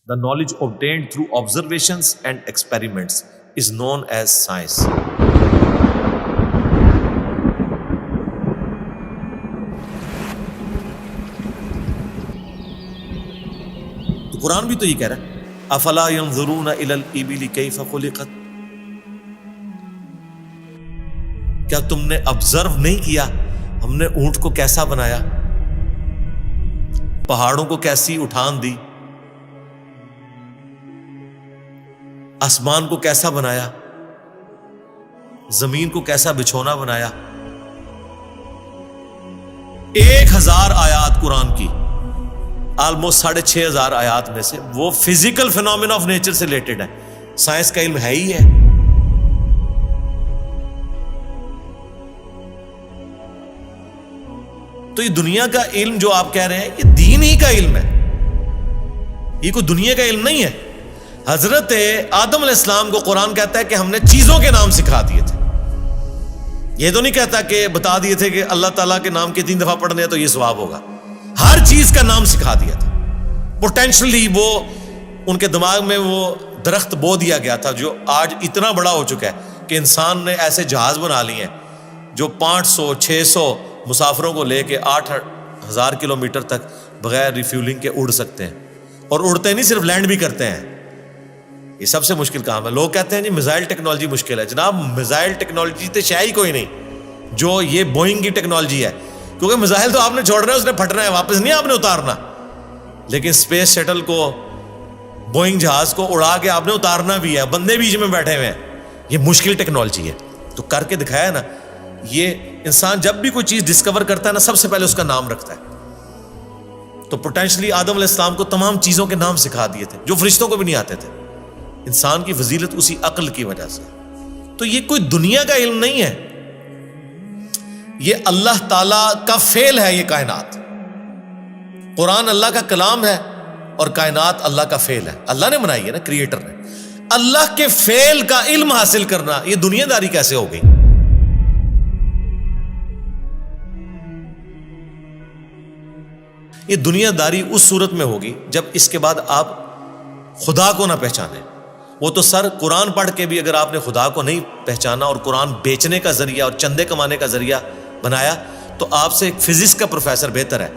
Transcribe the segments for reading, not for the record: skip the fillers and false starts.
The knowledge obtained through observations and experiments is known as science. تو قرآن بھی تو یہ کہہ رہا ہے افلا ينظرون الى الابل كيف خلقت. کیا تم نے آبزرو نہیں کیا ہم نے اونٹ کو کیسا بنایا، پہاڑوں کو کیسی اٹھان دی، آسمان کو کیسا بنایا، زمین کو کیسا بچھونا بنایا. 1000 آیات قرآن کی، آلموسٹ 6500 آیات میں سے وہ فزیکل فینومینا آف نیچر سے ریلیٹڈ ہے. سائنس کا علم ہے ہی ہے. تو یہ دنیا کا علم جو آپ کہہ رہے ہیں یہ دین ہی کا علم ہے، یہ کوئی دنیا کا علم نہیں ہے. حضرت آدم علیہ السلام کو قرآن کہتا ہے کہ ہم نے چیزوں کے نام سکھا دیے تھے. یہ تو نہیں کہتا کہ بتا دیے تھے کہ اللہ تعالیٰ کے نام کے 3 دفعہ پڑھنے ہیں تو یہ ثواب ہوگا. ہر چیز کا نام سکھا دیا تھا. پوٹینشلی وہ ان کے دماغ میں وہ درخت بو دیا گیا تھا جو آج اتنا بڑا ہو چکا ہے کہ انسان نے ایسے جہاز بنا لیے ہیں جو 500-600 مسافروں کو لے کے 8000 کلومیٹر تک بغیر ریفیولنگ کے اڑ سکتے ہیں. اور اڑتے نہیں، صرف لینڈ بھی کرتے ہیں. یہ سب سے مشکل کام ہے. لوگ کہتے ہیں جی میزائل ٹیکنالوجی مشکل ہے. جناب میزائل ٹیکنالوجی تو شاید ہی کوئی نہیں جو یہ بوئنگ کی ٹیکنالوجی ہے، کیونکہ میزائل تو آپ نے چھوڑنا ہے، اس نے پھٹنا ہے، واپس نہیں آپ نے اتارنا. لیکن اسپیس شٹل کو، بوئنگ جہاز کو اڑا کے آپ نے اتارنا بھی ہے، بندے بیچ میں بیٹھے ہوئے ہیں. یہ مشکل ٹیکنالوجی ہے. تو کر کے دکھایا نا. یہ انسان جب بھی کوئی چیز ڈسکور کرتا ہے نا سب سے پہلے اس کا نام رکھتا ہے. تو پوٹینشلی آدم علیہ السلام کو تمام چیزوں کے نام سکھا دیے تھے جو فرشتوں کو بھی نہیں آتے تھے. انسان کی فضیلت اسی عقل کی وجہ سے. تو یہ کوئی دنیا کا علم نہیں ہے، یہ اللہ تعالی کا فعل ہے. یہ کائنات، قرآن اللہ کا کلام ہے اور کائنات اللہ کا فعل ہے. اللہ نے بنائی ہے نا، کریٹر نے. اللہ کے فعل کا علم حاصل کرنا یہ دنیا داری کیسے ہو گئی؟ یہ دنیا داری اس صورت میں ہوگی جب اس کے بعد آپ خدا کو نہ پہچانیں. وہ تو سر قرآن پڑھ کے بھی اگر آپ نے خدا کو نہیں پہچانا اور قرآن بیچنے کا ذریعہ اور چندے کمانے کا ذریعہ بنایا تو آپ سے ایک فزکس کا پروفیسر بہتر ہے.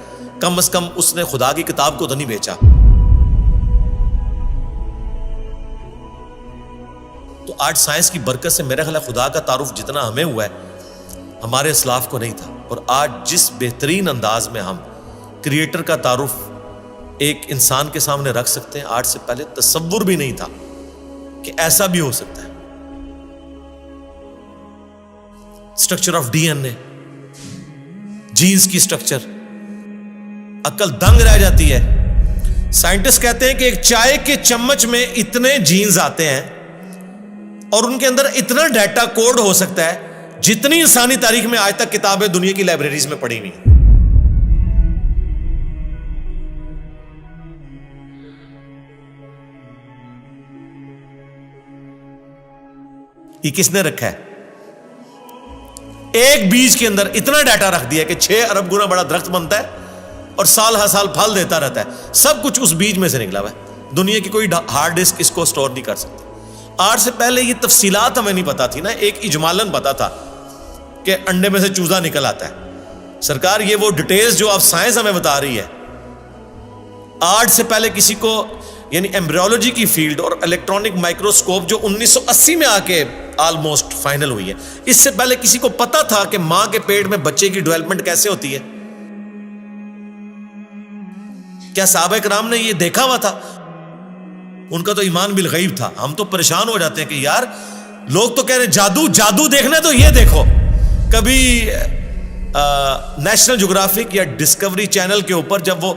کم از کم اس نے خدا کی کتاب کو تو نہیں بیچا. تو آج سائنس کی برکت سے میرا خیال ہے خدا کا تعارف جتنا ہمیں ہوا ہے ہمارے اسلاف کو نہیں تھا. اور آج جس بہترین انداز میں ہم کریٹر کا تعارف ایک انسان کے سامنے رکھ سکتے ہیں، آج سے پہلے تصور بھی نہیں تھا کہ ایسا بھی ہو سکتا ہے. Structure of D N A, genes کی اسٹرکچر، عقل دنگ رہ جاتی ہے. سائنٹسٹ کہتے ہیں کہ ایک چائے کے چمچ میں اتنے جینز آتے ہیں اور ان کے اندر اتنا ڈیٹا کوڈ ہو سکتا ہے جتنی انسانی تاریخ میں آج تک کتابیں دنیا کی لائبریریز میں پڑھی ہوئی ہیں. یہ کس نے رکھا ہے؟ ایک بیج کے اندر اتنا ڈیٹا رکھ دیا کہ 6 ارب گنا بڑا درخت بنتا ہے اور سال ہر سال پھل دیتا رہتا ہے. سب کچھ اس بیج میں سے نکلا ہوا ہے. دنیا کی کوئی ہارڈ ڈسک اس کو سٹور نہیں کر سکتی. آج سے پہلے یہ تفصیلات ہمیں نہیں پتا تھی نا. ایک اجمالاً پتا تھا کہ انڈے میں سے چوزا نکل آتا ہے. سرکار یہ وہ ڈیٹیلز جو اب سائنس ہمیں بتا رہی ہے، آج سے پہلے کسی کو، یعنی ایمبریولوجی کی فیلڈ اور الیکٹرانک مائکروسکوپ جو 1980 میں آ کے آلموسٹ فائنل ہوئی ہے، اس سے پہلے کسی کو پتا تھا کہ ماں کے پیٹ میں بچے کی ڈیولپمنٹ کیسے ہوتی ہے؟ کیا صحابہ کرام نے یہ دیکھا ہوا تھا؟ ان کا تو ایمان بالغیب تھا. ہم تو پریشان ہو جاتے ہیں کہ یار لوگ تو کہہ رہے ہیں جادو دیکھنا ہے تو یہ دیکھو. کبھی نیشنل جغرافک یا ڈسکوری چینل کے اوپر جب وہ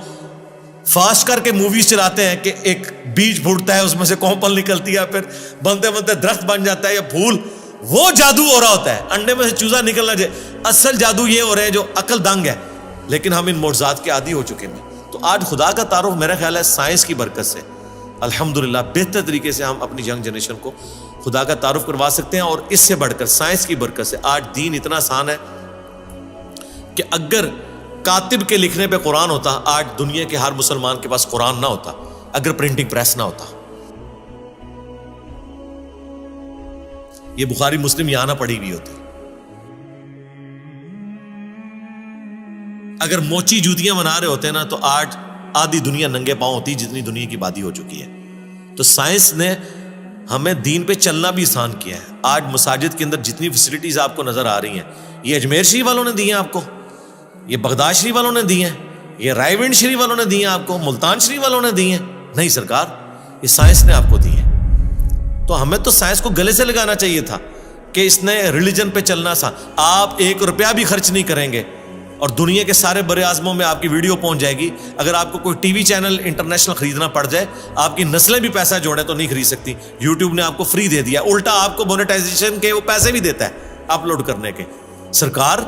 فاسٹ کر کے موویز چلاتے ہیں کہ ایک بیج پھوٹتا ہے، اس میں سے کومپل نکلتی ہے، پھر بنتے بنتے درخت بن جاتا ہے یا پھول، وہ جادو ہو رہا ہوتا ہے. انڈے میں سے چوزا نکلنا جائے. اصل جادو یہ ہو رہا ہے جو عقل دنگ ہے. لیکن ہم ان معجزات کے عادی ہو چکے ہیں. تو آج خدا کا تعارف میرا خیال ہے سائنس کی برکت سے الحمدللہ بہتر طریقے سے ہم اپنی ینگ جنریشن کو خدا کا تعارف کروا سکتے ہیں. اور اس سے بڑھ کر سائنس کی برکت سے آج دین اتنا آسان ہے کہ اگر کاتب کے لکھنے پہ قرآن ہوتا، آج دنیا کے ہر مسلمان کے پاس قرآن نہ ہوتا. اگر پرنٹنگ پریس نہ ہوتا. یہ بخاری مسلم یہاں نہ پڑھی ہوئی ہوتی. اگر موچی جوتیاں بنا رہے ہوتے نا تو آج آدھی دنیا ننگے پاؤں ہوتی جتنی دنیا کی آبادی ہو چکی ہے. تو سائنس نے ہمیں دین پہ چلنا بھی آسان کیا ہے. آج مساجد کے اندر جتنی فیسلٹیز آپ کو نظر آ رہی ہیں یہ اجمیر شریف والوں نے دی ہیں آپ کو, یہ بغداد شریف والوں نے دی ہیں, یہ رائے ونڈ شریف والوں نے دی ہیں آپ کو, ملتان شریف والوں نے دی ہیں. نہیں سرکار, یہ سائنس نے آپ کو دی ہیں. تو ہمیں تو سائنس کو گلے سے لگانا چاہیے تھا کہ اس نے ریلیجن پہ چلنا سا. آپ 1 روپیہ بھی خرچ نہیں کریں گے اور دنیا کے سارے بر اعظموں میں آپ کی ویڈیو پہنچ جائے گی. اگر آپ کو کوئی ٹی وی چینل انٹرنیشنل خریدنا پڑ جائے, آپ کی نسلیں بھی پیسہ جوڑیں تو نہیں خرید سکتی. یوٹیوب نے آپ کو فری دے دیا, الٹا آپ کو مونیٹائزیشن کے وہ پیسے بھی دیتا ہے اپلوڈ کرنے کے. سرکار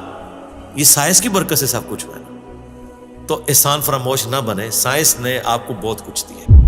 یہ سائنس کی برکت سے سب کچھ ہوا ہے. تو احسان فراموش نہ بنے, سائنس نے آپ کو بہت کچھ دیا.